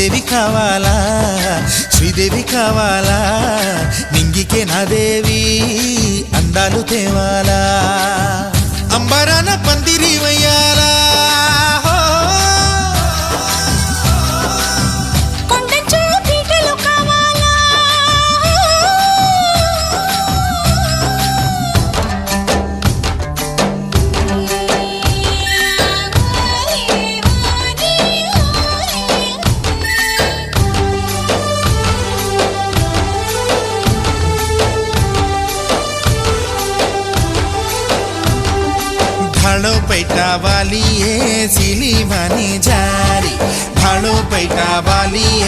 శ్రీదేవి కావాలా శ్రీదేవి కావాలా నింగికే నా దేవి అందాలు తేవాలా అంబరాన పందిరి వయ్యాలా भाड़ो पैटा वाली है सिली मानी जारी भाड़ो पैटा वाली